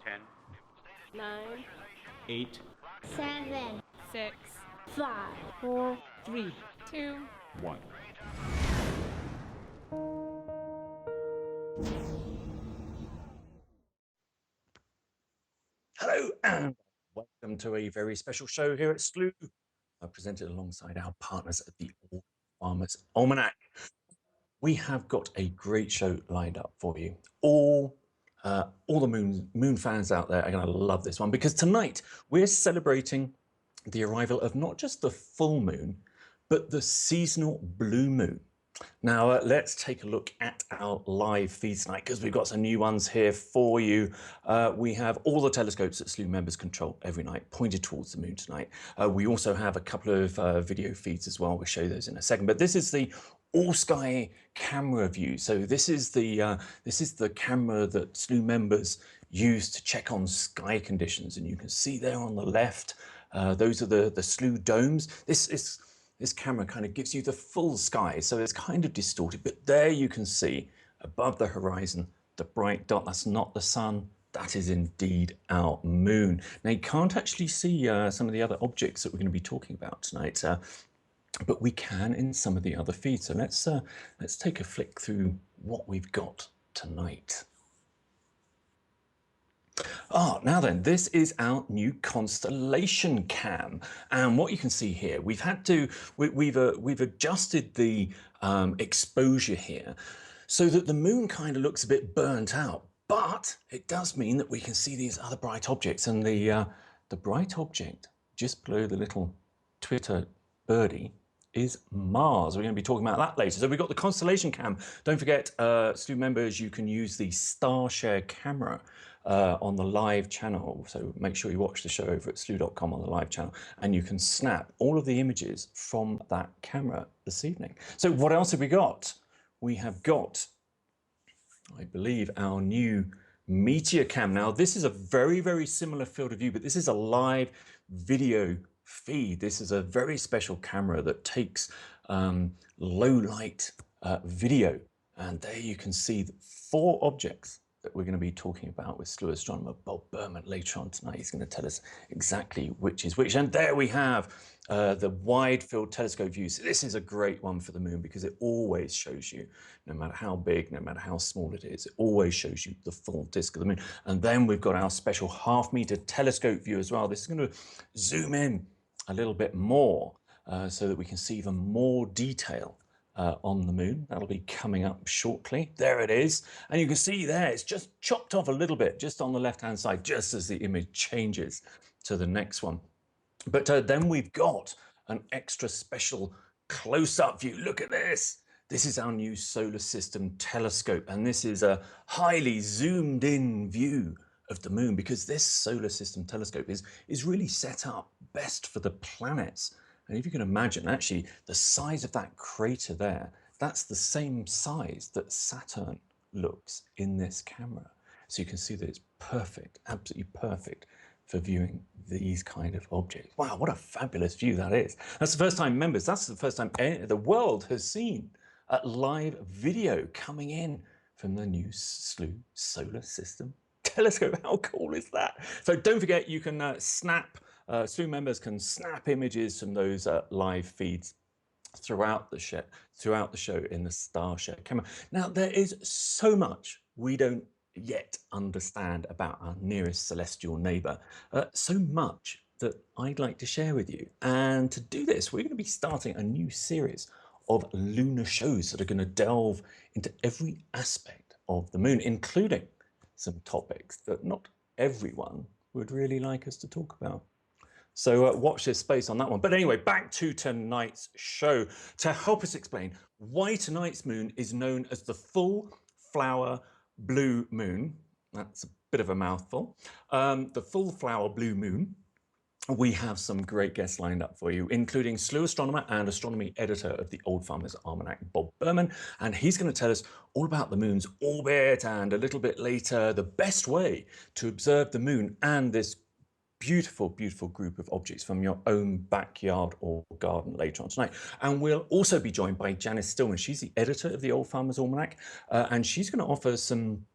10, 9, 8, 7, 6, 5, 4, 3, 2. 1. Hello and welcome to a very special show here at Slooh. Presented alongside our partners at the All Farmers Almanac. We have got a great show lined up for you. All the moon fans out there are going to love this one because tonight we're celebrating the arrival of not just the full moon, but the seasonal blue moon. Now, let's take a look at our live feed tonight because we've got some new ones here for you. We have all the telescopes that Slooh members control every night pointed towards the moon tonight. We also have a couple of video feeds as well. We'll show those in a second. But this is the all-sky camera view. So this is the camera that Slooh members use to check on sky conditions. And you can see there on the left, those are the Slooh domes. This camera kind of gives you the full sky, so it's kind of distorted, but there you can see above the horizon, the bright dot. That's not the sun, that is indeed our moon. Now you can't actually see some of the other objects that we're going to be talking about tonight, but we can in some of the other feeds. So let's take a flick through what we've got tonight. Now then, this is our new constellation cam, and what you can see here, we've adjusted the exposure here so that the moon kind of looks a bit burnt out, but it does mean that we can see these other bright objects, and the bright object just below the little Twitter birdie is Mars. We're going to be talking about that later. So we've got the constellation cam. Don't forget, Slooh members, you can use the Star Share camera on the live channel. So make sure you watch the show over at slooh.com on the live channel, and you can snap all of the images from that camera this evening. So what else have we got? We have got, I believe, our new Meteor cam. Now this is a very, very similar field of view, but this is a live video feed. This is a very special camera that takes low light video, and there you can see 4 objects that we're going to be talking about with Slooh astronomer Bob Burman later on tonight. He's going to tell us exactly which is which. And there we have the wide field telescope view. So this is a great one for the moon because it always shows you, no matter how big, no matter how small it is, it always shows you the full disk of the moon. And then we've got our special half-meter telescope view as well. This is going to zoom in a little bit more so that we can see even more detail on the moon. That'll be coming up shortly. There it is. And you can see there, it's just chopped off a little bit, just on the left-hand side, just as the image changes to the next one. But then we've got an extra special close-up view. Look at this. This is our new solar system telescope, and this is a highly zoomed in view of the moon because this solar system telescope is really set up best for the planets. And if you can imagine, actually, the size of that crater there, that's the same size that Saturn looks in this camera. So you can see that it's perfect, absolutely perfect for viewing these kind of objects. Wow, what a fabulous view that is. That's the first time, members, that's the first time the world has seen a live video coming in from the new Slooh solar system telescope. How cool is that? So don't forget, you can Slooh members can snap images from those live feeds throughout the show in the Star Share camera. Now, there is so much we don't yet understand about our nearest celestial neighbour, so much that I'd like to share with you. And to do this, we're going to be starting a new series of lunar shows that are going to delve into every aspect of the moon, including some topics that not everyone would really like us to talk about. So watch this space on that one. But anyway, back to tonight's show to help us explain why tonight's moon is known as the full flower blue moon. That's a bit of a mouthful. The full flower blue moon. We have some great guests lined up for you, including Slooh astronomer and astronomy editor of the Old Farmers Almanac, Bob Burman, and he's going to tell us all about the moon's orbit and a little bit later the best way to observe the moon and this beautiful, beautiful group of objects from your own backyard or garden later on tonight. And we'll also be joined by Janice Stillman. She's the editor of the Old Farmers Almanac, and she's going to offer some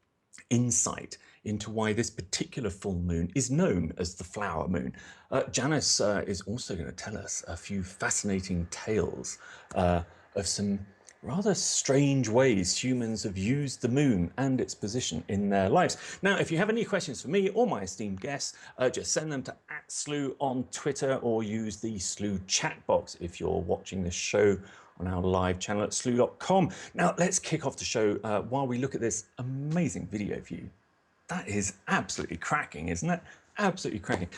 insight into why this particular full moon is known as the flower moon. Janice is also going to tell us a few fascinating tales of some rather strange ways humans have used the moon and its position in their lives. Now, if you have any questions for me or my esteemed guests, just send them to @Slooh on Twitter or use the Slooh chat box if you're watching this show on our live channel at slooh.com. Now, let's kick off the show while we look at this amazing video view. That is absolutely cracking, isn't it? Absolutely cracking.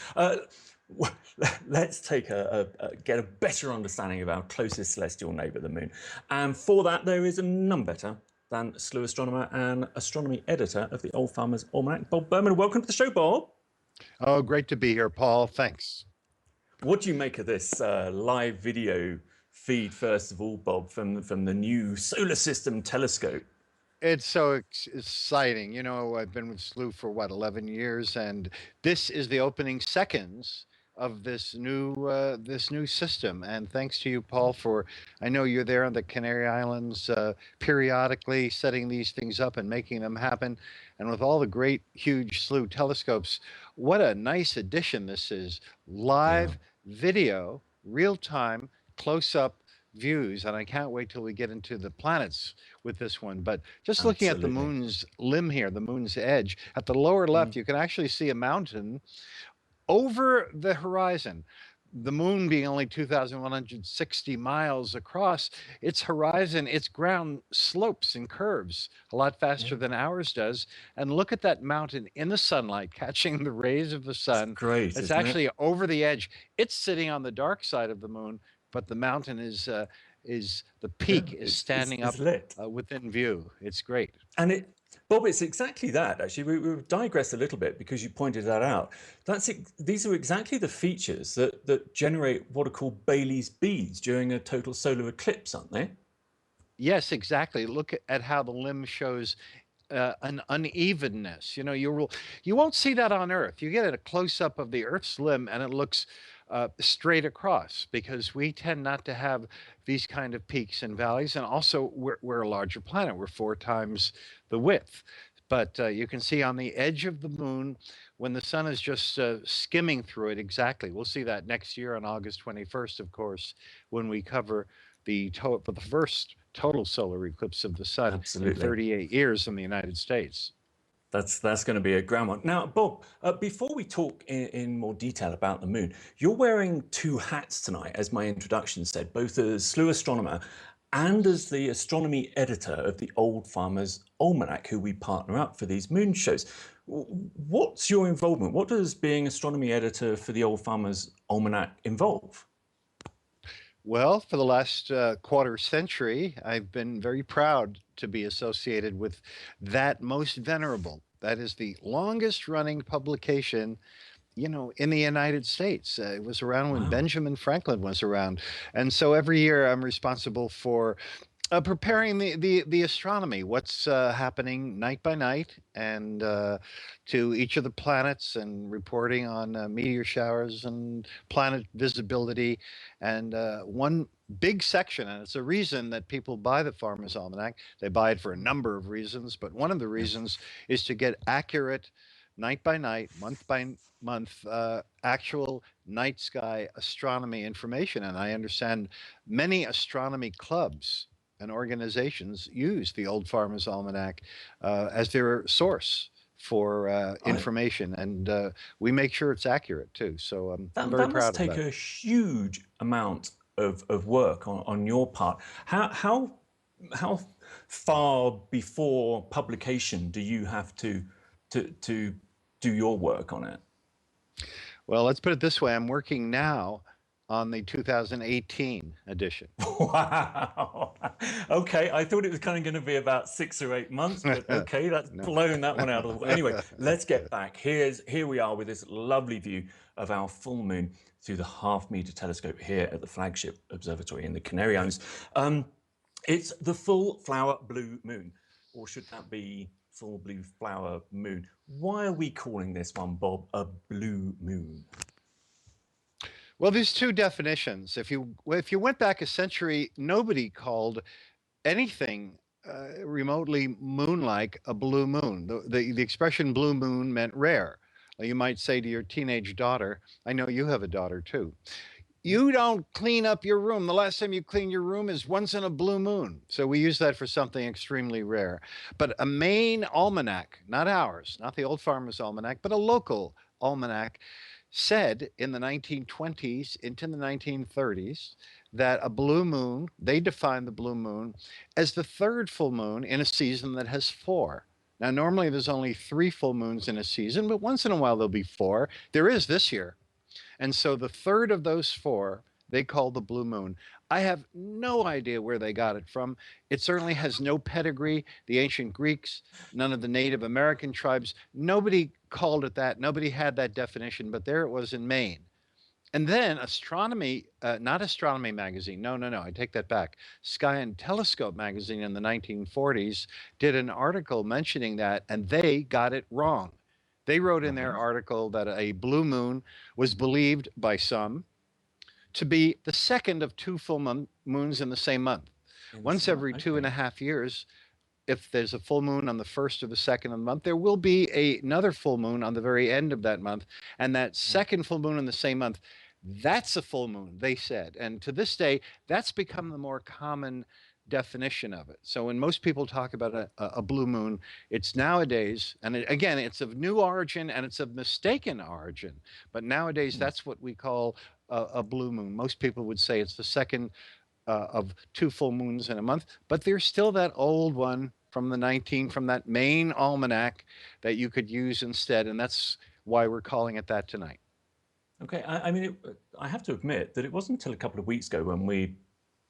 Let's take get a better understanding of our closest celestial neighbour, the moon. And for that, there is none better than Slooh astronomer and astronomy editor of the Old Farmer's Almanac, Bob Burman. Welcome to the show, Bob. Oh, great to be here, Paul. Thanks. What do you make of this live video feed, first of all, Bob, from the new solar system telescope? It's so exciting. You know, I've been with Slooh for what, 11 years, and this is the opening seconds of this new system. And thanks to you, Paul, for I know you're there on the Canary Islands periodically setting these things up and making them happen. And with all the great, huge Slooh telescopes, what a nice addition this is. Live video, real time, close up views, and I can't wait till we get into the planets with this one. But just looking at the moon's limb here, the moon's edge, at the lower left, you can actually see a mountain over the horizon. The moon being only 2,160 miles across, its horizon, its ground slopes and curves a lot faster than ours does. And look at that mountain in the sunlight, catching the rays of the sun. It's great. It's actually over the edge. It's sitting on the dark side of the moon, but the mountain is the peak is standing up within view. It's great. And Bob, it's exactly that. Actually, we digress a little bit because you pointed that out. These are exactly the features that generate what are called Bailey's beads during a total solar eclipse, aren't they? Yes, exactly. Look at how the limb shows an unevenness. You know, you won't see that on Earth. You get a close up of the Earth's limb, and it looks straight across, because we tend not to have these kind of peaks and valleys. And also, we're a larger planet. We're 4 times the width. But you can see on the edge of the moon, when the sun is just skimming through it, exactly. We'll see that next year on August 21st, of course, when we cover the first total solar eclipse of the sun in 38 years in the United States. That's going to be a grand one. Now, Bob, before we talk in more detail about the moon, you're wearing 2 hats tonight, as my introduction said, both as Slooh astronomer and as the astronomy editor of the Old Farmer's Almanac, who we partner up for these moon shows. What's your involvement? What does being astronomy editor for the Old Farmer's Almanac involve? Well, for the last quarter century, I've been very proud to be associated with that most venerable. That is the longest running publication, you know, in the United States. It was around when Benjamin Franklin was around. And so every year I'm responsible for preparing the astronomy, what's happening night by night, and to each of the planets, and reporting on meteor showers and planet visibility. And one big section, and it's a reason that people buy the Farmer's Almanac. They buy it for a number of reasons, but one of the reasons is to get accurate night by night, month by month, actual night sky astronomy information. And I understand many astronomy clubs and organizations use the Old Farmer's Almanac as their source for information, and we make sure it's accurate too. So I'm very proud of that. That must take a huge amount of work on your part. How far before publication do you have to do your work on it? Well, let's put it this way. I'm working now on the 2018 edition. Wow. Okay, I thought it was kind of going to be about 6 or 8 months, but okay, that's blown that one out of the way. Anyway, let's get back. Here we are with this lovely view of our full moon through the half-meter telescope here at the flagship observatory in the Canary Islands. It's the full flower blue moon, or should that be full blue flower moon? Why are we calling this one, Bob, a blue moon? Well, there's 2 definitions. If you went back a century, nobody called anything remotely moon-like a blue moon. The expression blue moon meant rare. You might say to your teenage daughter, I know you have a daughter too, you don't clean up your room. The last time you clean your room is once in a blue moon. So we use that for something extremely rare. But a Maine almanac, not ours, not the Old Farmer's Almanac, but a local almanac, said in the 1920s into the 1930s that a blue moon, they defined the blue moon as the third full moon in a season that has four. Now, normally there's only three full moons in a season, but once in a while there'll be four. There is this year. And so the third of those four, they call the blue moon. I have no idea where they got it from. It certainly has no pedigree. The ancient Greeks, none of the Native American tribes, nobody called it that. Nobody had that definition, but there it was in Maine. And then astronomy, not Astronomy magazine, no, I take that back. Sky and Telescope magazine in the 1940s did an article mentioning that, and they got it wrong. They wrote in their article that a blue moon was believed by some to be the second of two full moons in the same month. Once every 2.5 years, if there's a full moon on the first or the second of the month, there will be another full moon on the very end of that month. And that second full moon in the same month, that's a full moon, they said. And to this day, that's become the more common definition of it. So when most people talk about a blue moon, it's nowadays, and again, it's of new origin and it's of mistaken origin. But nowadays, that's what we call a blue moon. Most people would say it's the second of two full moons in a month, but there's still that old one from from that Maine almanac that you could use instead, and that's why we're calling it that tonight. Okay, I mean, I have to admit that it wasn't until a couple of weeks ago when we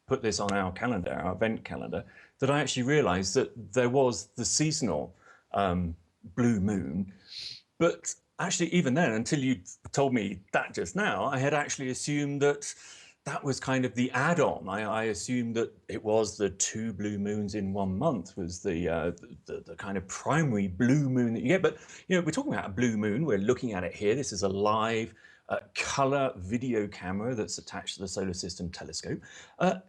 put this on our calendar, our event calendar, that I actually realized that there was the seasonal blue moon. But actually, even then, until you told me that just now, I had actually assumed that that was kind of the add-on. I assumed that it was the two blue moons in 1 month was the kind of primary blue moon that you get. But, you know, we're talking about a blue moon. We're looking at it here. This is a live color video camera that's attached to the solar system telescope.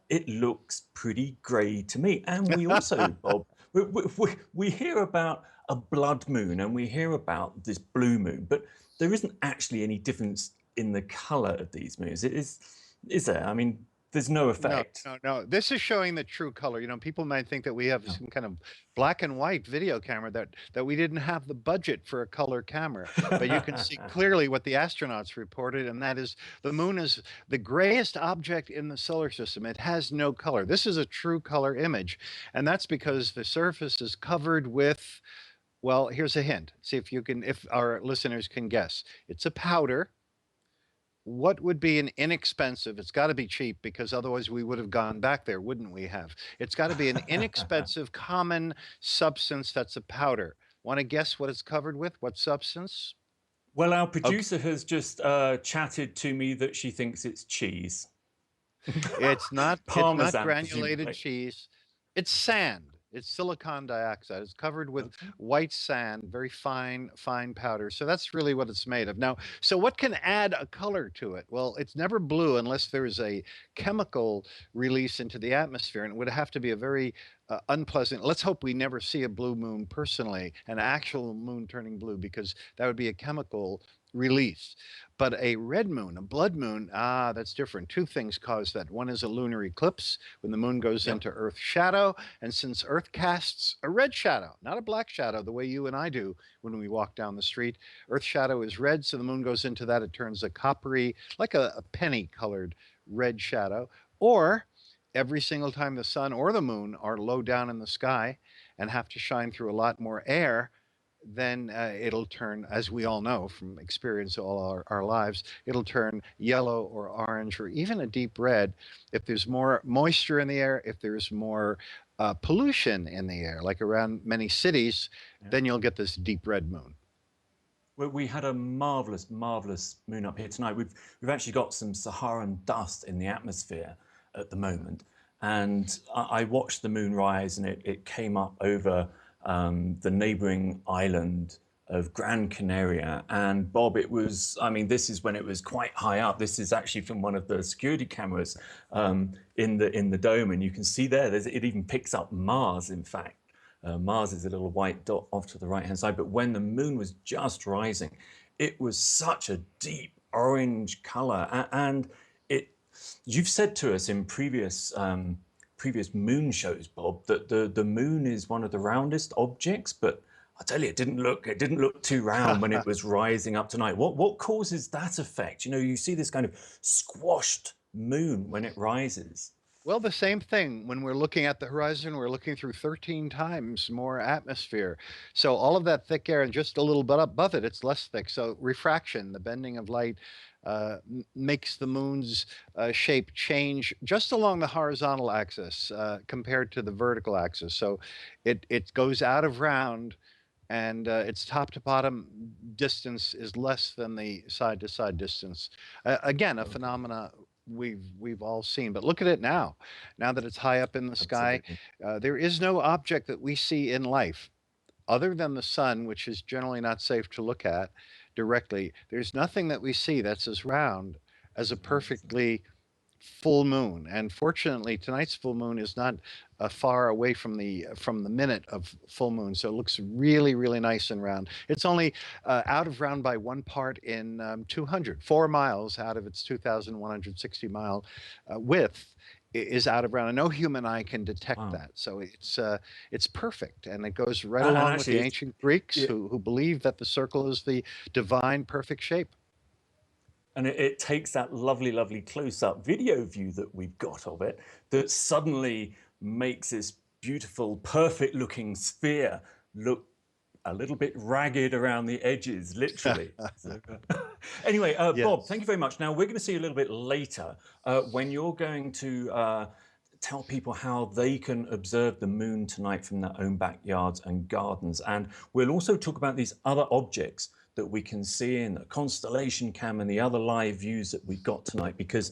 It looks pretty gray to me. And we also, Bob, we hear about a blood moon and we hear about this blue moon, but there isn't actually any difference in the color of these moons. Is there? I mean, there's no effect. No. This is showing the true color. You know, people might think that we have some kind of black and white video camera, that we didn't have the budget for a color camera. But you can see clearly what the astronauts reported, and that is the moon is the grayest object in the solar system. It has no color. This is a true color image, and that's because the surface is covered with, well, here's a hint. See if our listeners can guess. It's a powder. What would be an inexpensive, it's got to be cheap because otherwise we would have gone back there, wouldn't we have? It's got to be an inexpensive common substance that's a powder. Want to guess what it's covered with? What substance? Well, our producer has just chatted to me that she thinks it's cheese. It's not Parmesan, granulated presumably. cheese. It's sand. It's silicon dioxide. It's covered with white sand, very fine powder. So that's really what it's made of. Now, so what can add a color to it? Well, it's never blue unless there's a chemical release into the atmosphere, and it would have to be a very unpleasant. Let's hope we never see a blue moon personally, an actual moon turning blue, because that would be a chemical release. But a red moon, a blood moon, that's different. Two things cause that. One is a lunar eclipse when the moon goes into Earth's shadow. And since Earth casts a red shadow, not a black shadow, the way you and I do when we walk down the street, Earth's shadow is red. So the moon goes into that. It turns a coppery, like a penny colored red shadow. Or every single time the sun or the moon are low down in the sky and have to shine through a lot more air, then it'll turn, as we all know from experience all our lives, it'll turn yellow or orange or even a deep red if there's more moisture in the air, if there's more pollution in the air, like around many cities, then you'll get this deep red moon. Well, we had a marvelous moon up here tonight. We've actually got some Saharan dust in the atmosphere at the moment, and I watched the moon rise, and it came up over the neighboring island of Gran Canaria. And Bob, it was, I mean, this is when it was quite high up. This is actually from one of the security cameras in the dome, and you can see it even picks up Mars, in fact. Mars is a little white dot off to the right-hand side, but when the moon was just rising, it was such a deep orange color. And you've said to us in previous moon shows, Bob, that the moon is one of the roundest objects, but I tell you, it didn't look too round when it was rising up tonight. What causes that effect? You know, you see this kind of squashed moon when it rises. Well, the same thing. When we're looking at the horizon, we're looking through 13 times more atmosphere. So all of that thick air and just a little bit above it, it's less thick. So refraction, the bending of light, makes the moon's shape change just along the horizontal axis compared to the vertical axis. So it goes out of round, and its top to bottom distance is less than the side to side distance. Again, a phenomena we've all seen. But look at it now. Now that it's high up in the sky, Absolutely. there is no object that we see in life other than the sun, which is generally not safe to look at directly. There's nothing that we see that's as round as a perfectly full moon. And fortunately, tonight's full moon is not far away from the minute of full moon, so it looks really, really nice and round. It's only out of round by 1 part in 200, 4 miles out of its 2,160 mile width is out of round, and no human eye can detect Wow. that. So it's perfect, and it goes right And along with actually, the ancient Greeks yeah, who believe that the circle is the divine perfect shape. and it takes that lovely, lovely close-up video view that we've got of it that suddenly makes this beautiful, perfect-looking sphere look a little bit ragged around the edges, literally. So, anyway, Bob, thank Yes. you very much. Now, we're going to see you a little bit later when you're going to tell people how they can observe the moon tonight from their own backyards and gardens. And we'll also talk about these other objects that we can see in the constellation cam and the other live views that we've got tonight, because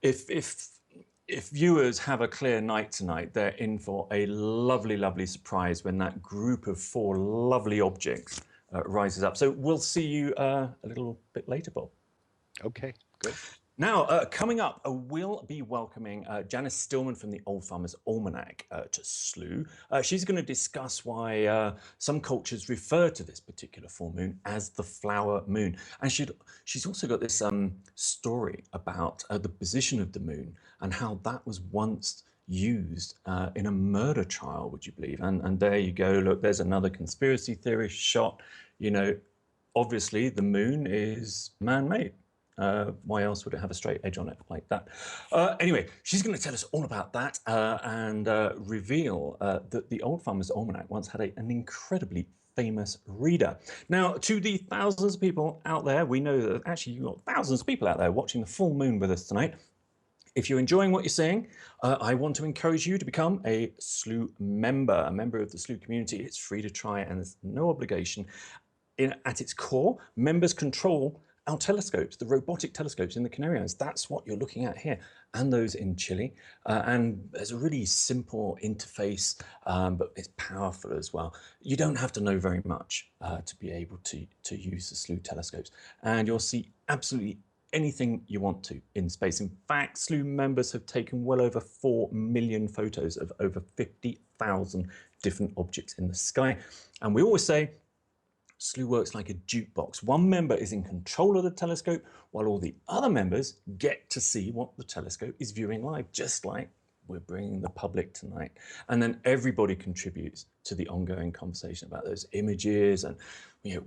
if viewers have a clear night tonight, they're in for a lovely, lovely surprise when that group of 4 lovely objects rises up. So we'll see you a little bit later, Bob. Okay, good. Now, coming up, we'll be welcoming Janice Stillman from the Old Farmer's Almanac to Slooh. She's going to discuss why some cultures refer to this particular full moon as the flower moon. And she's also got this story about the position of the moon and how that was once used in a murder trial, would you believe? And there you go. Look, there's another conspiracy theorist shot. You know, obviously the moon is man-made. Why else would it have a straight edge on it like that? Anyway, she's going to tell us all about that and reveal that the Old Farmer's Almanac once had an incredibly famous reader. Now, to the thousands of people out there, we know that actually you've got thousands of people out there watching the full moon with us tonight. If you're enjoying what you're seeing, I want to encourage you to become a Slooh member, a member of the Slooh community. It's free to try and there's no obligation. At its core, members control our telescopes, the robotic telescopes in the Canary Islands. That's what you're looking at here, and those in Chile. And there's a really simple interface, but it's powerful as well. You don't have to know very much to be able to use the Slooh telescopes, and you'll see absolutely anything you want to in space. In fact, Slooh members have taken well over 4 million photos of over 50,000 different objects in the sky. And we always say, Slooh works like a jukebox. One member is in control of the telescope, while all the other members get to see what the telescope is viewing live, just like we're bringing the public tonight. And then everybody contributes to the ongoing conversation about those images and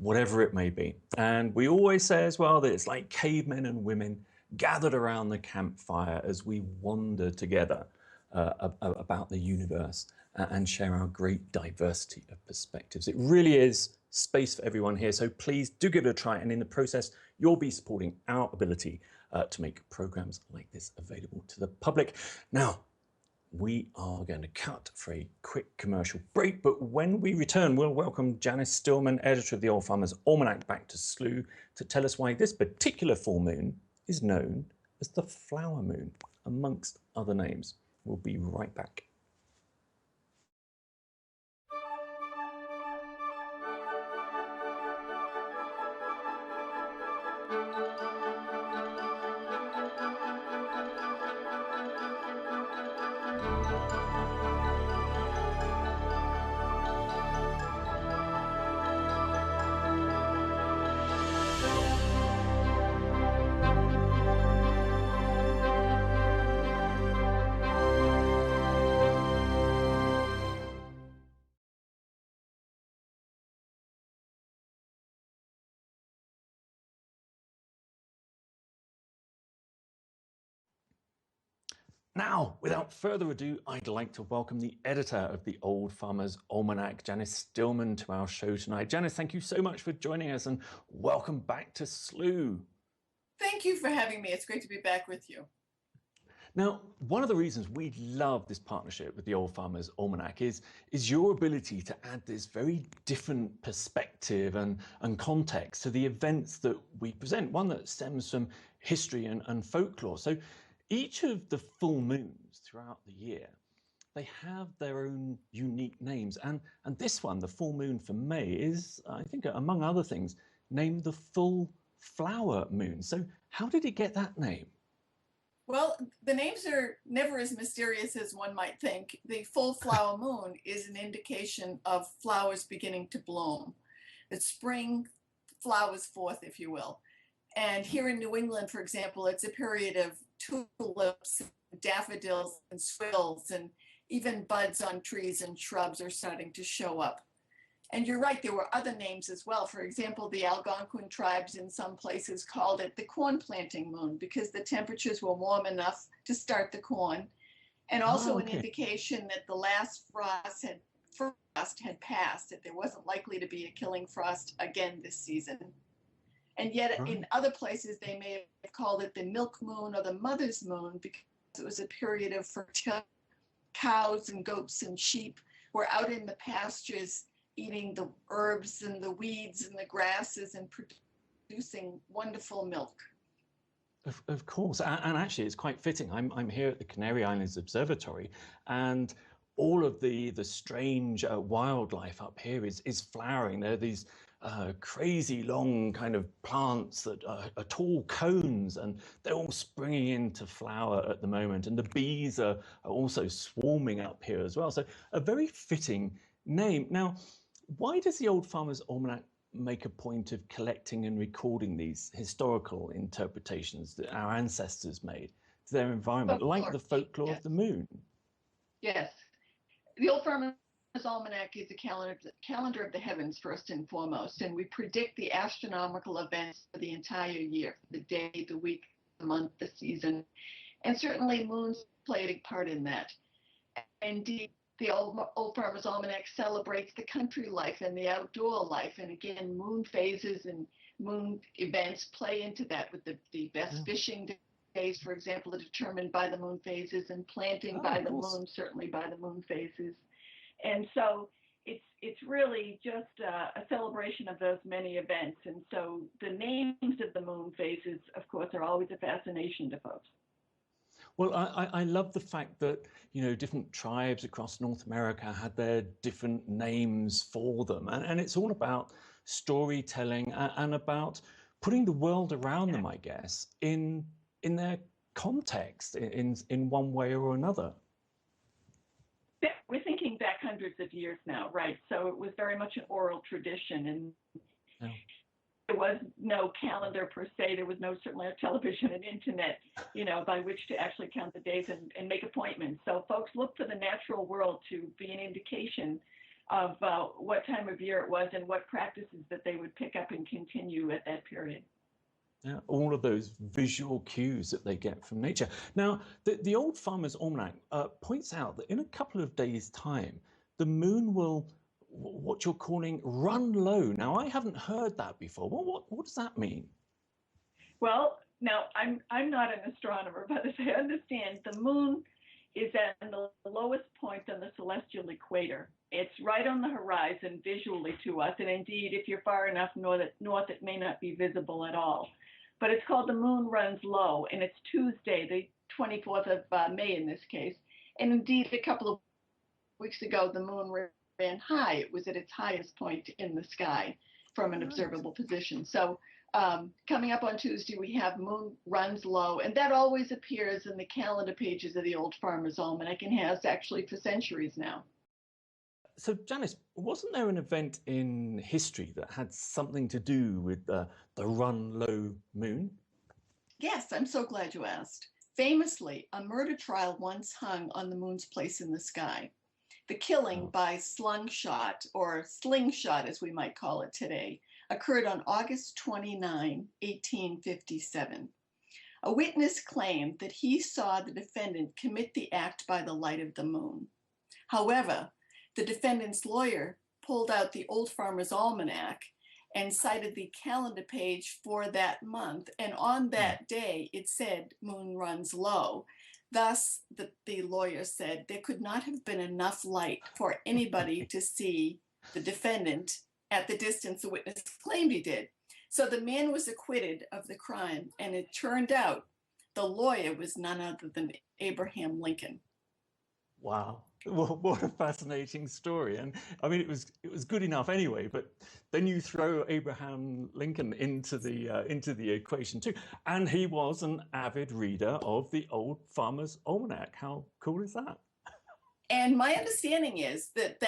whatever it may be. And we always say as well that it's like cavemen and women gathered around the campfire as we wander together about the universe and share our great diversity of perspectives. It really is space for everyone here, so please do give it a try, and in the process you'll be supporting our ability to make programs like this available to the public. Now, we are going to cut for a quick commercial break, but when we return, we'll welcome Janice Stillman, editor of the Old Farmer's Almanac, back to Slooh to tell us why this particular full moon is known as the flower moon, amongst other names. We'll be right back. Now, without further ado, I'd like to welcome the editor of the Old Farmer's Almanac, Janice Stillman, to our show tonight. Janice, thank you so much for joining us and welcome back to Slooh. Thank you for having me. It's great to be back with you. Now, one of the reasons we love this partnership with the Old Farmer's Almanac is your ability to add this very different perspective and context to the events that we present, one that stems from history and folklore. So each of the full moons throughout the year, they have their own unique names. And this one, the full moon for May, is, I think, among other things, named the full flower moon. So how did it get that name? Well, the names are never as mysterious as one might think. The full flower moon is an indication of flowers beginning to bloom. That spring flowers forth, if you will. And here in New England, for example, it's a period of tulips, daffodils, and swills, and even buds on trees and shrubs are starting to show up. And you're right, there were other names as well. For example, the Algonquin tribes in some places called it the corn planting moon because the temperatures were warm enough to start the corn. And also an indication that the last frost had passed, that there wasn't likely to be a killing frost again this season. And yet in other places, they may have called it the milk moon or the mother's moon because it was a period of fertility. Cows and goats and sheep were out in the pastures eating the herbs and the weeds and the grasses and producing wonderful milk. Of course, and actually it's quite fitting. I'm here at the Canary Islands Observatory, and all of the strange wildlife up here is flowering. There are these crazy long kind of plants that are tall cones, and they're all springing into flower at the moment. And the bees are also swarming up here as well. So a very fitting name. Now, why does the Old Farmer's Almanac make a point of collecting and recording these historical interpretations that our ancestors made to their environment, like the folklore of the moon? Yes. The Old Farmer's Almanac is a calendar of the heavens, first and foremost, and we predict the astronomical events for the entire year, the day, the week, the month, the season, and certainly moons play a big part in that. Indeed, the Old Farmer's Almanac celebrates the country life and the outdoor life, and again, moon phases and moon events play into that, with the best fishing days, for example, are determined by the moon phases, and planting by the moon, certainly by the moon phases. And so it's really just a celebration of those many events. And so the names of the moon phases, of course, are always a fascination to folks. Well, I love the fact that, you know, different tribes across North America had their different names for them. And it's all about storytelling and about putting the world around them, I guess, in their context in one way or another. Yeah, we're thinking back hundreds of years now, right? So it was very much an oral tradition, and there was no calendar per se. There was no certainly no television and internet, you know, by which to actually count the days and make appointments. So folks looked for the natural world to be an indication of what time of year it was and what practices that they would pick up and continue at that period. Yeah, all of those visual cues that they get from nature. Now, the Old Farmer's Almanac points out that in a couple of days' time, the moon will, what you're calling, run low. Now, I haven't heard that before. What does that mean? Well, now, I'm not an astronomer, but as I understand, the moon is at the lowest point on the celestial equator. It's right on the horizon visually to us, and indeed, if you're far enough north, it may not be visible at all. But it's called the moon runs low, and it's Tuesday, the 24th of May in this case. And indeed, a couple of weeks ago, the moon ran high. It was at its highest point in the sky from an observable position. So Coming up on Tuesday, we have Moon Runs Low, and that always appears in the calendar pages of the Old Farmer's Almanac and has actually for centuries now. So, Janice, wasn't there an event in history that had something to do with the run low moon? Yes, I'm so glad you asked. Famously, a murder trial once hung on the moon's place in the sky. The killing by slingshot, or slingshot as we might call it today, occurred on August 29, 1857. A witness claimed that he saw the defendant commit the act by the light of the moon. However, the defendant's lawyer pulled out the Old Farmer's Almanac and cited the calendar page for that month. And on that day, it said moon runs low. Thus, the lawyer said there could not have been enough light for anybody to see the defendant at the distance the witness claimed he did. So the man was acquitted of the crime, and it turned out the lawyer was none other than Abraham Lincoln. Wow. Well, what a fascinating story. And I mean, it was good enough anyway, but then you throw Abraham Lincoln into the equation too. And he was an avid reader of the Old Farmer's Almanac. How cool is that? And my understanding is that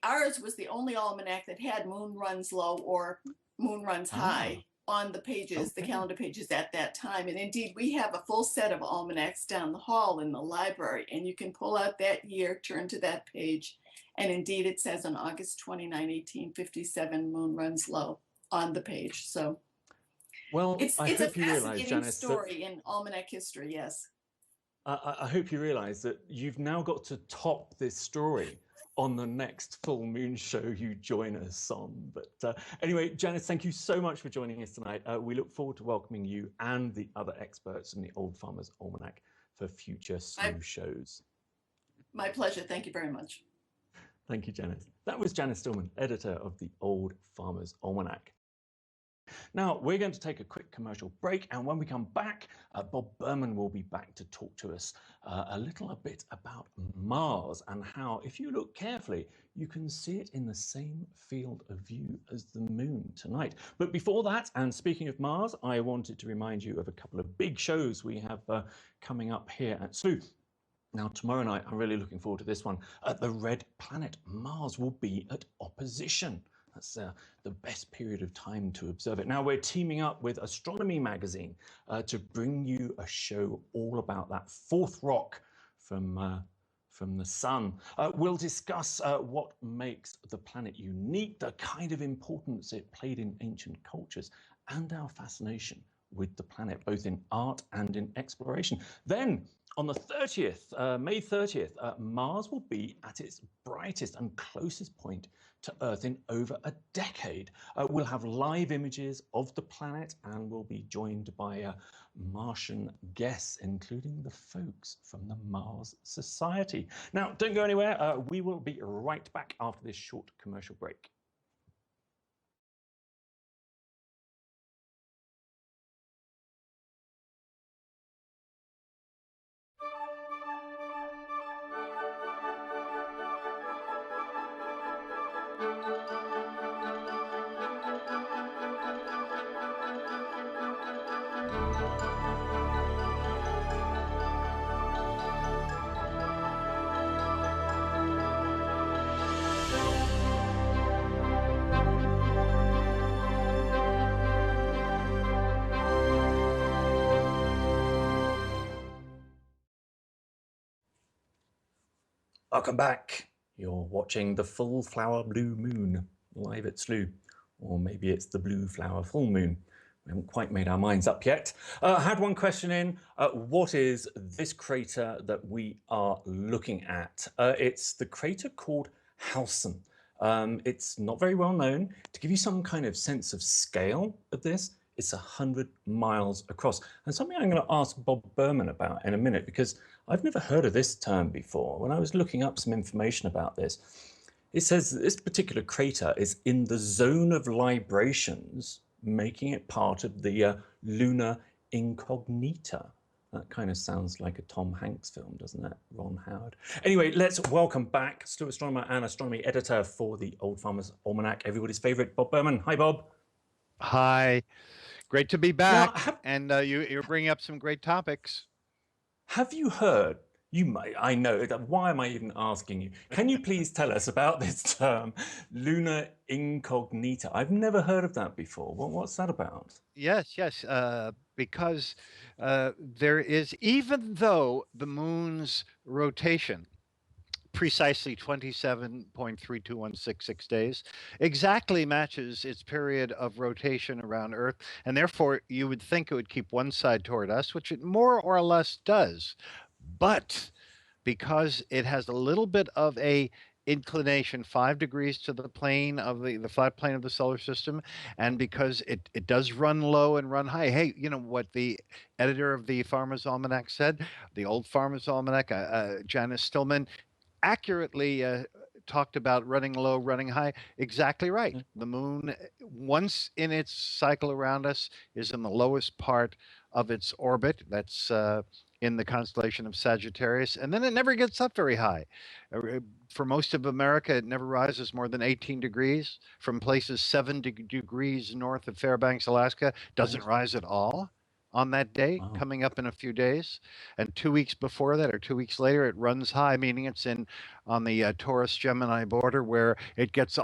ours was the only almanac that had moon runs low or moon runs high on the pages, the calendar pages at that time. And indeed, we have a full set of almanacs down the hall in the library, and you can pull out that year, turn to that page, and indeed it says on August 29, 1857, moon runs low on the page. So well, it's I a hope you realize, fascinating Janice, story in almanac history, yes. I hope you realize that you've now got to top this story on the next full moon show you join us on. But anyway, Janice, thank you so much for joining us tonight. We look forward to welcoming you and the other experts in the Old Farmer's Almanac for future Slooh shows. My pleasure. Thank you very much. Thank you, Janice. That was Janice Stillman, editor of the Old Farmer's Almanac. Now, we're going to take a quick commercial break, and when we come back, Bob Burman will be back to talk to us a bit about Mars and how, if you look carefully, you can see it in the same field of view as the moon tonight. But before that, and speaking of Mars, I wanted to remind you of a couple of big shows we have coming up here at Slooh. Now, tomorrow night, I'm really looking forward to this one. At the Red Planet, Mars will be at opposition. That's the best period of time to observe it. Now, we're teaming up with Astronomy Magazine to bring you a show all about that fourth rock from the sun. We'll discuss what makes the planet unique, the kind of importance it played in ancient cultures, and our fascination with the planet, both in art and in exploration. Then, on the 30th, May 30th, Mars will be at its brightest and closest point to Earth in over a decade. We'll have live images of the planet, and we'll be joined by Martian guests, including the folks from the Mars Society. Now, don't go anywhere. We will be right back after this short commercial break. Welcome back. You're watching the full flower blue moon live at Slooh, or maybe it's the blue flower full moon. We haven't quite made our minds up yet. I had one question in. What is this crater that we are looking at? It's the crater called Halcyon. It's not very well known. To give you some kind of sense of scale of this, it's 100 miles across. And something I'm going to ask Bob Burman about in a minute, because I've never heard of this term before. When I was looking up some information about this, it says that this particular crater is in the zone of librations, making it part of the lunar incognita. That kind of sounds like a Tom Hanks film, doesn't it? Ron Howard. Anyway, let's welcome back Slooh astronomer and astronomy editor for the Old Farmer's Almanac, everybody's favorite, Bob Burman. Hi, Bob. Hi. Great to be Now, back, and you're bringing up some great topics. have you heard? You might, I know that. Why am I even asking you? Can you please tell us about this term, lunar incognita? I've never heard of that before. What's that about? Yes, yes, because there is, even though the moon's rotation, precisely 27.32166 days, exactly matches its period of rotation around Earth, and therefore you would think it would keep one side toward us, which it more or less does. But because it has a little bit of a inclination 5 degrees to the plane of the flat plane of the solar system, and because it does run low and run high. Hey, you know what the editor of the Farmer's Almanac said, the old Farmer's Almanac, Janice Stillman, accurately talked about running low, running high. Exactly right. The moon, once in its cycle around us, is in the lowest part of its orbit. That's in the constellation of Sagittarius, and then it never gets up very high. For most of America, it never rises more than 18 degrees. From places 7 degrees north of Fairbanks, Alaska, doesn't Right. rise at all on that day, Wow. coming up in a few days. And 2 weeks before that, or 2 weeks later, it runs high, meaning it's in on the Taurus Gemini border, where it gets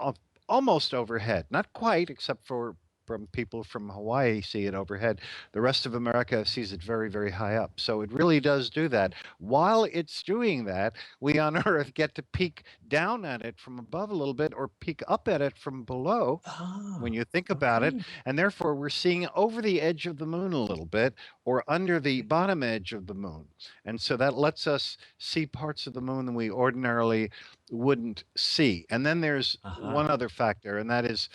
almost overhead. Not quite, except for from people from Hawaii see it overhead. The rest of America sees it very, very high up. So it really does do that. While it's doing that, we on Earth get to peek down at it from above a little bit, or peek up at it from below when Ah, you think about it. okay. And therefore, we're seeing over the edge of the moon a little bit, or under the bottom edge of the moon. And so that lets us see parts of the moon that we ordinarily wouldn't see. And then there's one Aha. other factor, and that is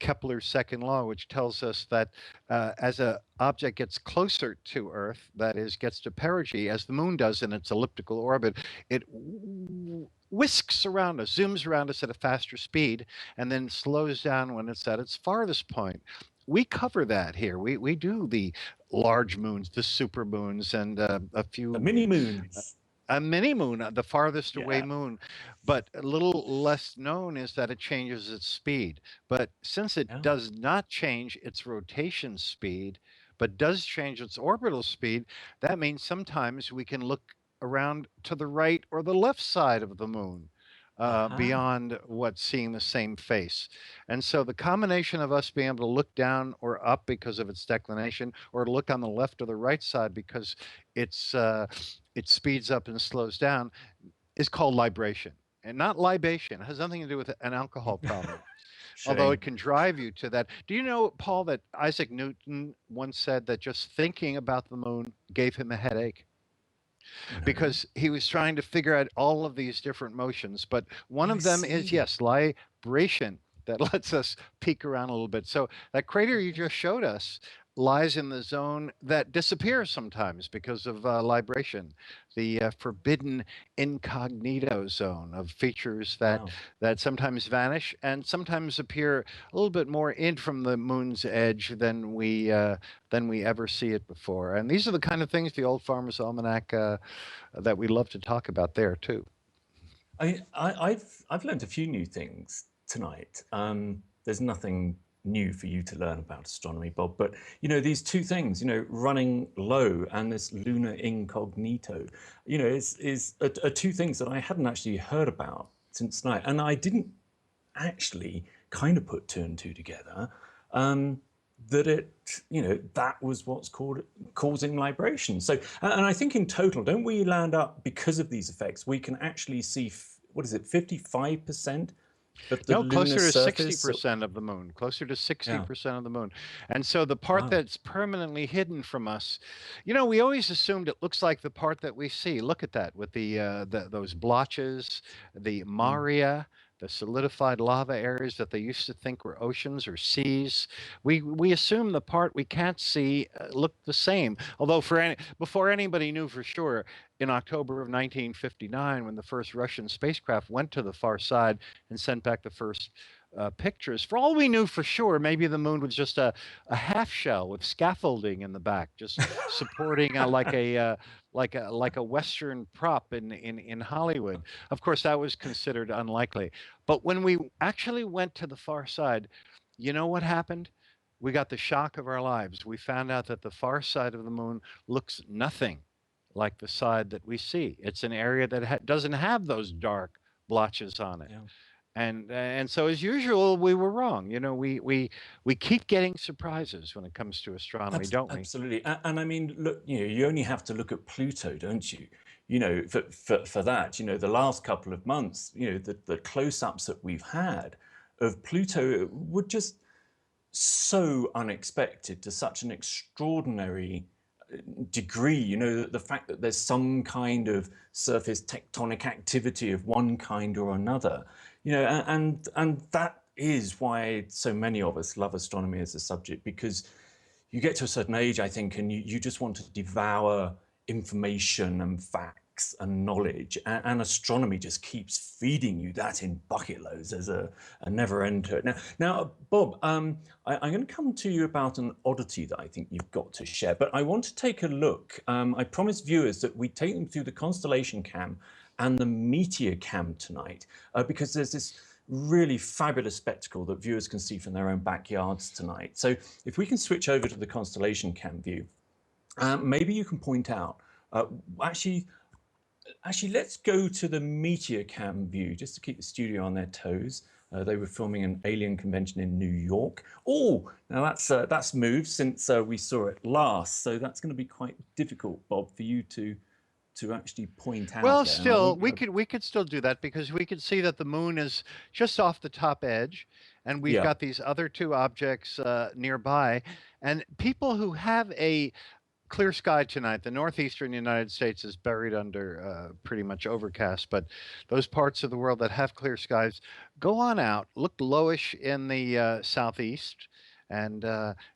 Kepler's second law, which tells us that as a object gets closer to Earth, that is, gets to perigee, as the moon does in its elliptical orbit, it whisks around us, zooms around us at a faster speed, and then slows down when it's at its farthest point. We cover that here. We do the large moons, the super moons, and a The few mini moons. a mini moon, the farthest away Yeah. moon. But a little less known is that it changes its speed. But since it Yeah. does not change its rotation speed, but does change its orbital speed, that means sometimes we can look around to the right or the left side of the moon. Aha. Beyond what's seeing the same face. And so the combination of us being able to look down or up because of its declination, or to look on the left or the right side because it's it speeds up and slows down, is called libration, and not libation. It has nothing to do with an alcohol problem, although it Shame. can drive you to that. Do you know, Paul, that Isaac Newton once said that just thinking about the moon gave him a headache? No. Because he was trying to figure out all of these different motions. But one I of them is, see. yes, libration, that lets us peek around a little bit. So that crater you just showed us lies in the zone that disappears sometimes because of libration, the forbidden incognito zone of features Wow. that sometimes vanish and sometimes appear a little bit more in from the moon's edge than we ever see it before. And these are the kind of things the old Farmer's Almanac that we love to talk about there too. I've learned a few new things tonight. There's nothing new for you to learn about astronomy, Bob, but these two things, running low and this lunar incognito, are two things that I hadn't actually heard about since tonight, and I didn't actually kind of put two and two together. That that was what's called causing libration. So, and I think in total, don't we land up, because of these effects, we can actually see, what is it, 55% of the No, lunar closer to surface? So, 60% of the moon, closer to yeah. 60% of the moon. And so the part Wow. that's permanently hidden from us, we always assumed it looks like the part that we see. Look at that with those blotches, the Mm. maria, the solidified lava areas that they used to think were oceans or seas. We assume the part we can't see look the same. Although before anybody knew for sure, in October of 1959, when the first Russian spacecraft went to the far side and sent back the first pictures. For all we knew for sure, maybe the moon was just a half shell with scaffolding in the back, just supporting like a Western prop in Hollywood. Of course, that was considered unlikely. But when we actually went to the far side, you know what happened? we got the shock of our lives. We found out that the far side of the moon looks nothing like the side that we see. It's an area that doesn't have those dark blotches on it. Yeah. And so as usual, we were wrong. You know, we keep getting surprises when it comes to astronomy, don't we? Absolutely. And I mean, look, you only have to look at Pluto, don't you? For that, the last couple of months, the close-ups that we've had of Pluto were just so unexpected to such an extraordinary degree. The fact that there's some kind of surface tectonic activity of one kind or another, and that is why so many of us love astronomy as a subject, because you get to a certain age, I think, and you just want to devour information and facts and knowledge, and astronomy just keeps feeding you that in bucket loads as a never ender. Now, Bob, I'm going to come to you about an oddity that I think you've got to share, but I want to take a look. I promised viewers that we'd take them through the constellation cam and the meteor cam tonight, because there's this really fabulous spectacle that viewers can see from their own backyards tonight. So if we can switch over to the constellation cam view, maybe you can point out, actually, let's go to the meteor cam view just to keep the studio on their toes. They were filming an alien convention in New York. Oh, now that's moved since we saw it last. So that's going to be quite difficult, Bob, for you to actually point out. Well, there. still, we could still do that because we could see that the moon is just off the top edge, and we've got these other two objects nearby. And people who have a clear sky tonight, the northeastern United States is buried under pretty much overcast, but those parts of the world that have clear skies, go on out, look lowish in the southeast, and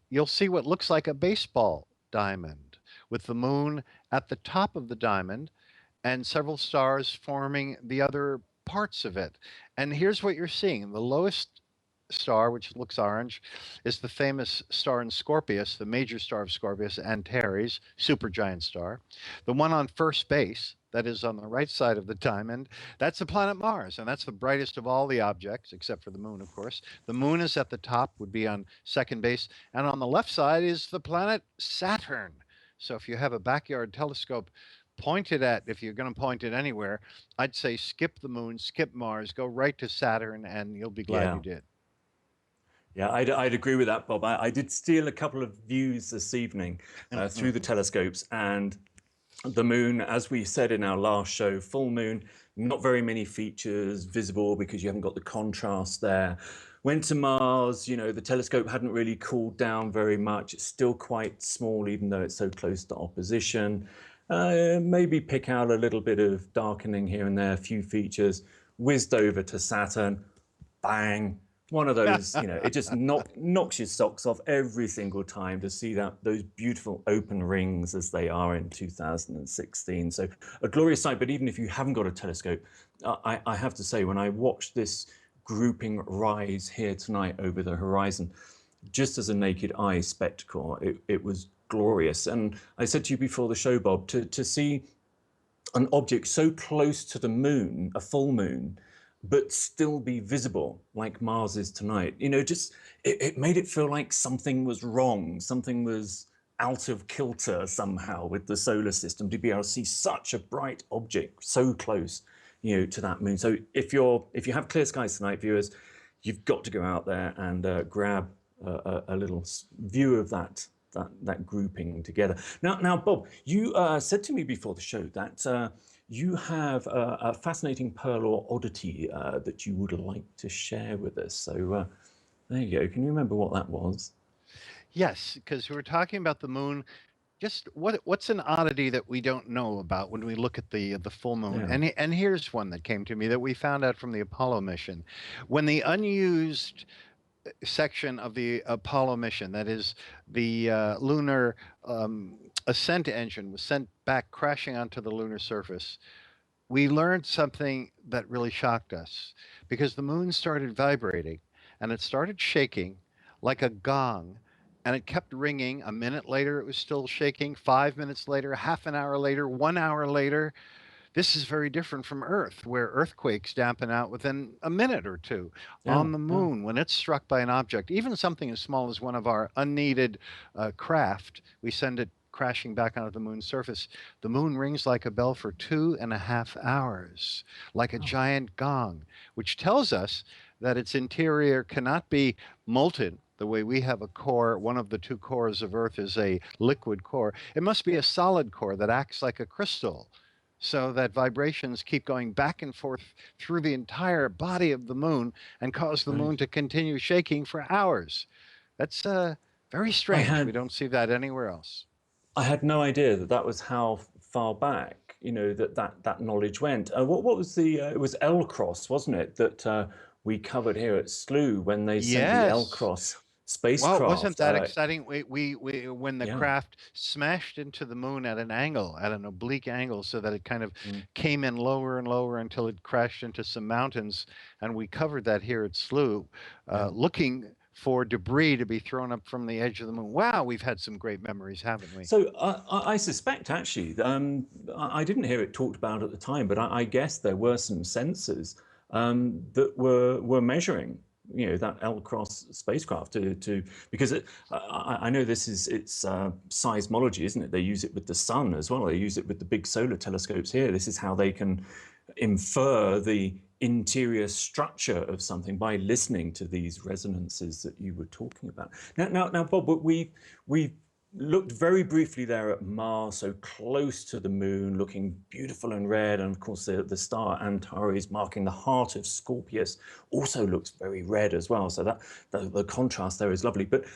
you'll see what looks like a baseball diamond with the moon at the top of the diamond and several stars forming the other parts of it. And here's what you're seeing. The lowest star, which looks orange, is the famous star in Scorpius, the major star of Scorpius, Antares, supergiant star. The one on first base, that is on the right side of the diamond, that's the planet Mars, and that's the brightest of all the objects, except for the moon, of course. The moon is at the top, would be on second base, and on the left side is the planet Saturn. So if you have a backyard telescope pointed at, if you're going to point it anywhere, I'd say skip the moon, skip Mars, go right to Saturn, and you'll be glad you did. Yeah, I'd agree with that, Bob. I did steal a couple of views this evening through the telescopes, and the moon, as we said in our last show, full moon, not very many features visible because you haven't got the contrast there. Went to Mars, the telescope hadn't really cooled down very much. It's still quite small, even though it's so close to opposition. Maybe pick out a little bit of darkening here and there, a few features. Whizzed over to Saturn, bang. One of those, it just knocks your socks off every single time to see those beautiful open rings as they are in 2016. So a glorious sight. But even if you haven't got a telescope, I have to say, when I watched this grouping rise here tonight over the horizon, just as a naked eye spectacle, it was glorious. And I said to you before the show, Bob, to see an object so close to the moon, a full moon, but still be visible like Mars is tonight, it made it feel like something was wrong, something was out of kilter somehow with the solar system, to be able to see such a bright object so close to that moon. So if you have clear skies tonight, viewers, you've got to go out there and grab a little view of that grouping together. Now, Bob, you said to me before the show that you have a fascinating pearl or oddity that you would like to share with us. So there you go. Can you remember what that was? Yes, because we were talking about the moon. Just what's an oddity that we don't know about when we look at the full moon? Yeah. And here's one that came to me that we found out from the Apollo mission. When the unused section of the Apollo mission, that is the lunar ascent engine, was sent back crashing onto the lunar surface, we learned something that really shocked us, because the moon started vibrating and it started shaking like a gong, and it kept ringing. A minute later, it was still shaking. 5 minutes later, half an hour later, 1 hour later. This is very different from Earth, where earthquakes dampen out within a minute or two. Yeah, On the yeah. moon, when it's struck by an object, even something as small as one of our unneeded craft, we send it crashing back onto the moon's surface. The moon rings like a bell for 2.5 hours, like a Wow. giant gong, which tells us that its interior cannot be molten the way we have a core. One of the two cores of Earth is a liquid core. It must be a solid core that acts like a crystal, so that vibrations keep going back and forth through the entire body of the moon and cause the Right. moon to continue shaking for hours. That's very I strange. We had don't see that anywhere else. I had no idea that that was how far back, that knowledge went. What was the? It was L Cross, wasn't it? That we covered here at Slooh when they sent the L Yes. Cross Well, wasn't spacecraft. that exciting? We when the Yeah. craft smashed into the moon at an angle, at an oblique angle, so that it kind of Mm. came in lower and lower until it crashed into some mountains, and we covered that here at Slough, Yeah. looking for debris to be thrown up from the edge of the moon. Wow, we've had some great memories, haven't we? So I suspect actually, I didn't hear it talked about at the time, but I guess there were some sensors that were measuring, that L Cross spacecraft to because I know this is it's seismology, isn't it? They use it with the sun as well. They use it with the big solar telescopes here. This is how they can infer the interior structure of something by listening to these resonances that you were talking about. Now, Bob, we looked very briefly there at Mars, so close to the moon, looking beautiful and red, and of course the star Antares, marking the heart of Scorpius, also looks very red as well. So that the contrast there is lovely. But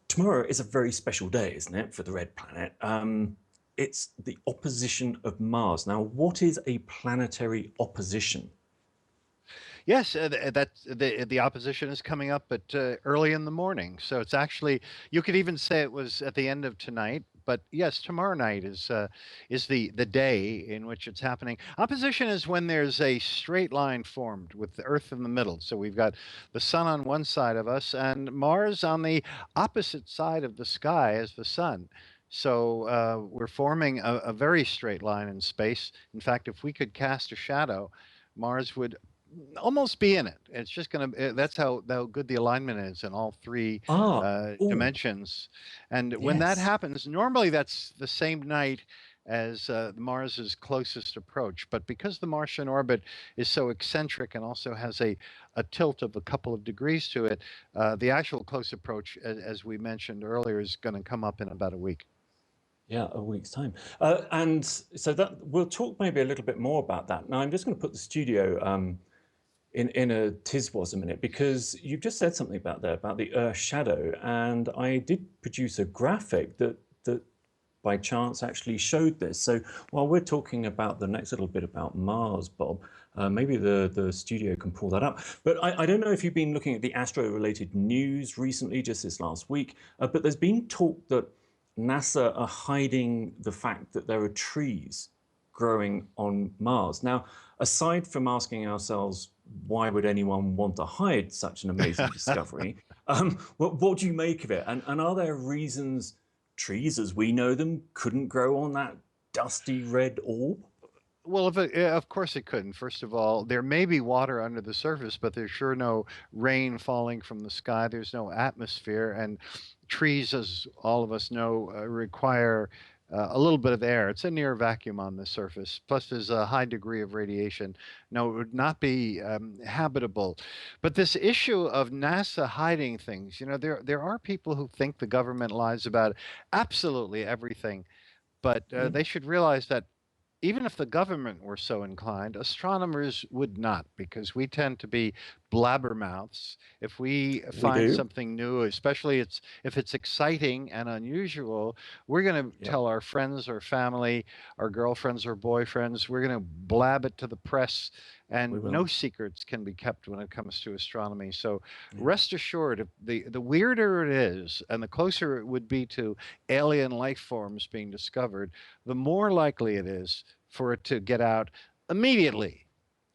tomorrow is a very special day, isn't it, for the red planet? It's the opposition of Mars. Now, what is a planetary opposition? Yes, that the opposition is coming up at early in the morning. So it's actually, you could even say it was at the end of tonight. But yes, tomorrow night is the day in which it's happening. Opposition is when there's a straight line formed with the Earth in the middle. So we've got the sun on one side of us and Mars on the opposite side of the sky as the sun. So we're forming a very straight line in space. In fact, if we could cast a shadow, Mars would almost be in it. It's just going to, that's how good the alignment is in all three Ah, oh, dimensions. And when that yes. happens, normally that's the same night as Mars's closest approach. But because the Martian orbit is so eccentric and also has a tilt of a couple of degrees to it, the actual close approach, as we mentioned earlier, is going to come up in about a week. Yeah, a week's time. And so that we'll talk maybe a little bit more about that. Now, I'm just going to put the studio in a tiswas a minute, because you've just said something about there about the Earth shadow, and I did produce a graphic that by chance actually showed this. So while we're talking about the next little bit about Mars, Bob, maybe the studio can pull that up. But I don't know if you've been looking at the astro-related news recently, just this last week, but there's been talk that NASA are hiding the fact that there are trees growing on Mars. Now, aside from asking ourselves, why would anyone want to hide such an amazing discovery? What do you make of it? And are there reasons trees, as we know them, couldn't grow on that dusty red orb? Well, if of course it couldn't. First of all, there may be water under the surface, but there's sure no rain falling from the sky. There's no atmosphere, and trees, as all of us know, require a little bit of air. It's a near vacuum on the surface. Plus, there's a high degree of radiation. No, it would not be habitable. But this issue of NASA hiding things, there are people who think the government lies about absolutely everything, but Mm, they should realize that even if the government were so inclined, astronomers would not, because we tend to be blabbermouths. If we we find do. something new, especially if it's exciting and unusual, we're going to Yep, tell our friends or family, our girlfriends or boyfriends, we're going to blab it to the press, we and will. no secrets can be kept when it comes to astronomy. So Yeah. rest assured, if the weirder it is and the closer it would be to alien life forms being discovered, the more likely it is for it to get out immediately,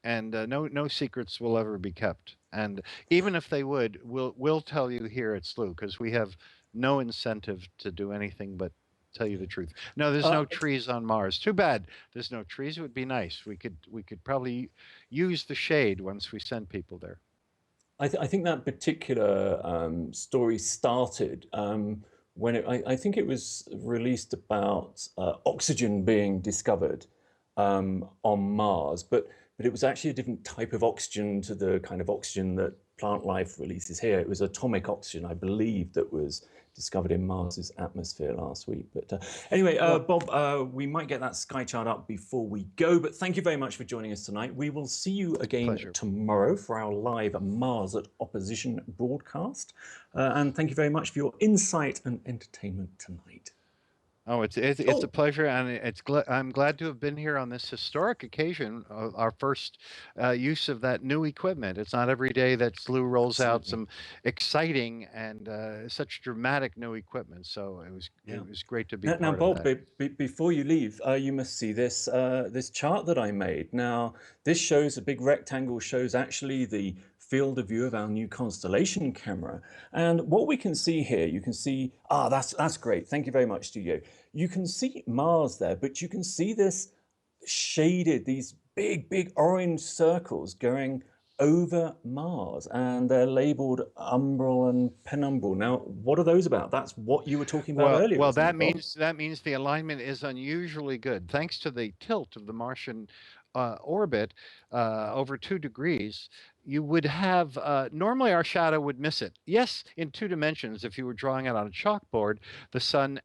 and no secrets will ever be kept. And even if they would, we'll tell you here at Slooh, because we have no incentive to do anything but tell you the truth. No, there's no trees on Mars. Too bad. There's no trees. It would be nice. We could probably use the shade once we send people there. I think that particular story started when I think it was released about oxygen being discovered on Mars, but it was actually a different type of oxygen to the kind of oxygen that plant life releases here. It was atomic oxygen, I believe, that was discovered in Mars's atmosphere last week. But anyway, Bob, we might get that sky chart up before we go, but thank you very much for joining us tonight. We will see you again tomorrow for our live Mars at Opposition broadcast. And thank you very much for your insight and entertainment tonight. Oh, it's a pleasure, and I'm glad to have been here on this historic occasion, our first use of that new equipment. It's not every day that Slooh rolls out some exciting and such dramatic new equipment. So it was great to be now, part Bob, of that. before you leave, you must see this this chart that I made. Now, this shows a big rectangle shows actually the field of view of our new constellation camera. And what we can see here, you can see, that's great. Thank you very much, studio. You can see Mars there, but you can see this shaded, these big orange circles going over Mars, and they're labeled umbral and penumbral. Now, what are those about? That's what you were talking about earlier. Well, that means the alignment is unusually good, thanks to the tilt of the Martian orbit over 2 degrees. You would have normally our shadow would miss it. Yes, in 2 dimensions, if you were drawing it on a chalkboard, the sun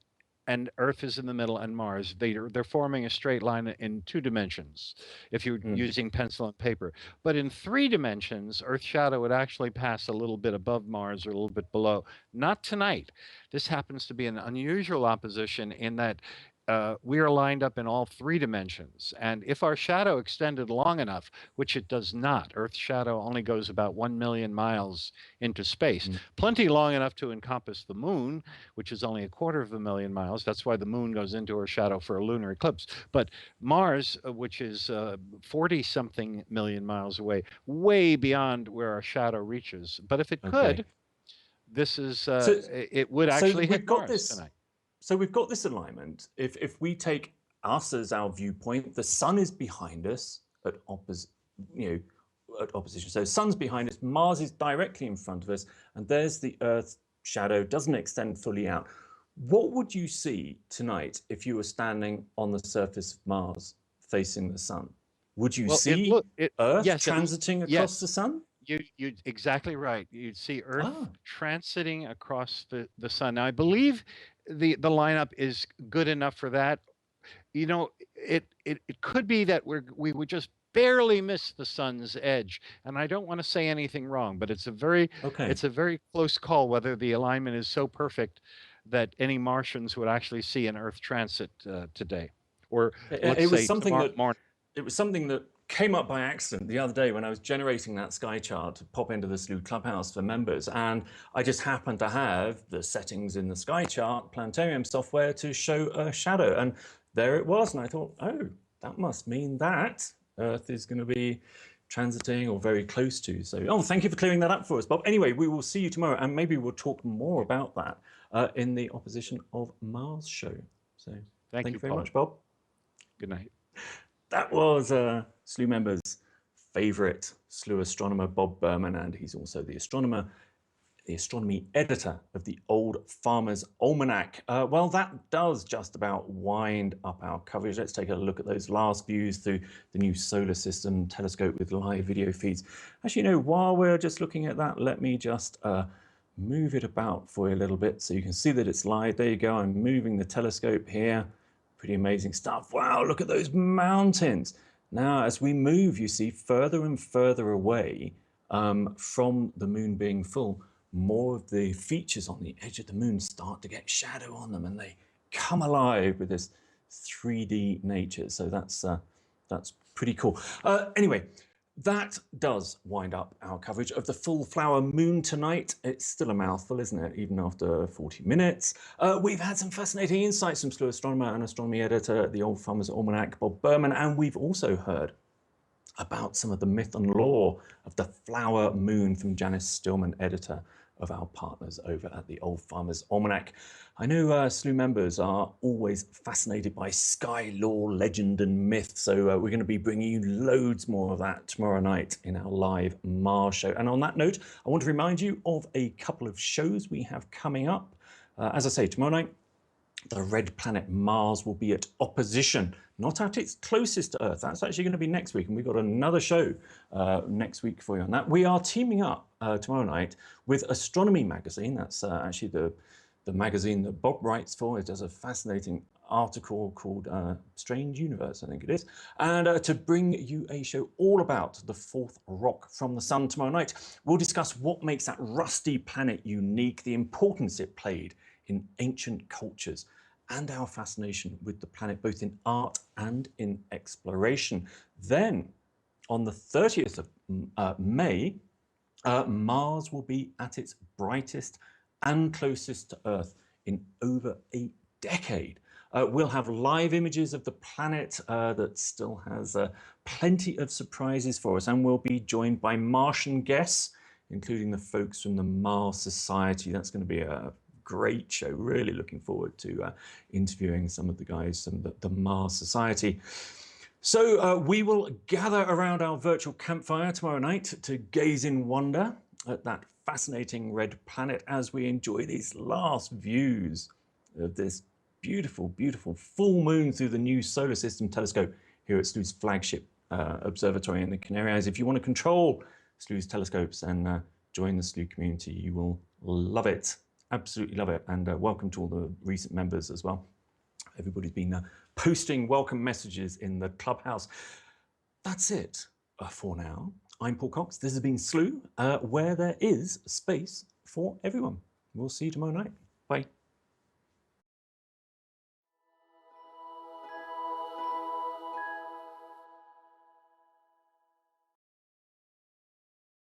and Earth is in the middle, and Mars. They're forming a straight line in 2 dimensions if you're using pencil and paper. But in 3 dimensions, Earth's shadow would actually pass a little bit above Mars or a little bit below. Not tonight. This happens to be an unusual opposition in that we are lined up in all 3 dimensions. And if our shadow extended long enough, which it does not, Earth's shadow only goes about 1 million miles into space, plenty long enough to encompass the moon, which is only 250,000 miles. That's why the moon goes into her shadow for a lunar eclipse. But Mars, which is 40-something million miles away, way beyond where our shadow reaches. But if it could, this is, it would actually hit Mars tonight. So we've got this alignment. If we take us as our viewpoint, the sun is behind us at opposition. So sun's behind us, Mars is directly in front of us, and there's the Earth's shadow, doesn't extend fully out. What would you see tonight if you were standing on the surface of Mars facing the sun? Would you see Earth transiting across the sun? You're exactly right. You'd see Earth transiting across the sun. Now, I believe the lineup is good enough for that. You know, it could be that we would just barely miss the sun's edge, and I don't want to say anything wrong, but it's a very close call whether the alignment is so perfect that any Martians would actually see an Earth transit today, or it was something that came up by accident the other day when I was generating that sky chart to pop into the Slooh Clubhouse for members, and I just happened to have the settings in the sky chart planetarium software to show a shadow, and there it was, and I thought, oh, that must mean that Earth is going to be transiting or very close to. So, thank you for clearing that up for us, Bob. Anyway, we will see you tomorrow, and maybe we'll talk more about that in the Opposition of Mars show. So thank you very much, Bob. Good night. That was Slooh members' favorite Slooh astronomer, Bob Burman, and he's also the astronomy editor of the Old Farmer's Almanac. Well, that does just about wind up our coverage. Let's take a look at those last views through the new solar system telescope with live video feeds. Actually, while we're just looking at that, let me just move it about for you a little bit so you can see that it's live. There you go. I'm moving the telescope here. Pretty amazing stuff. Wow, look at those mountains. Now, as we move, you see, further and further away from the moon being full, more of the features on the edge of the moon start to get shadow on them, and they come alive with this 3D nature. So that's pretty cool. Anyway, that does wind up our coverage of the full flower moon tonight. It's still a mouthful, isn't it? Even after 40 minutes. We've had some fascinating insights from Slooh astronomer and astronomy editor at the Old Farmer's Almanac, Bob Burman, and we've also heard about some of the myth and lore of the flower moon from Janice Stillman, editor of our partners over at the Old Farmer's Almanac. I know Slooh members are always fascinated by sky lore, legend and myth, so we're going to be bringing you loads more of that tomorrow night in our live Mars show. And on that note, I want to remind you of a couple of shows we have coming up. As I say, tomorrow night, the red planet Mars will be at opposition, not at its closest to Earth. That's actually going to be next week, and we've got another show next week for you on that. We are teaming up tomorrow night with Astronomy Magazine. That's actually the magazine that Bob writes for. It does a fascinating article called Strange Universe, I think it is, and to bring you a show all about the fourth rock from the sun tomorrow night. We'll discuss what makes that rusty planet unique, the importance it played in ancient cultures, and our fascination with the planet, both in art and in exploration. Then, on the 30th of May, Mars will be at its brightest and closest to Earth in over a decade. We'll have live images of the planet that still has plenty of surprises for us, and we'll be joined by Martian guests, including the folks from the Mars Society. That's going to be a great show. Really looking forward to interviewing some of the guys from the Mars Society. So we will gather around our virtual campfire tomorrow night to gaze in wonder at that fascinating red planet as we enjoy these last views of this beautiful, beautiful full moon through the new solar system telescope here at Slooh's flagship observatory in the Canary Islands. If you want to control Slooh's telescopes and join the Slooh community, you will love it. Absolutely love it. And welcome to all the recent members as well. Everybody's been posting welcome messages in the clubhouse. That's it for now. I'm Paul Cox. This has been Slooh, where there is space for everyone. We'll see you tomorrow night. Bye.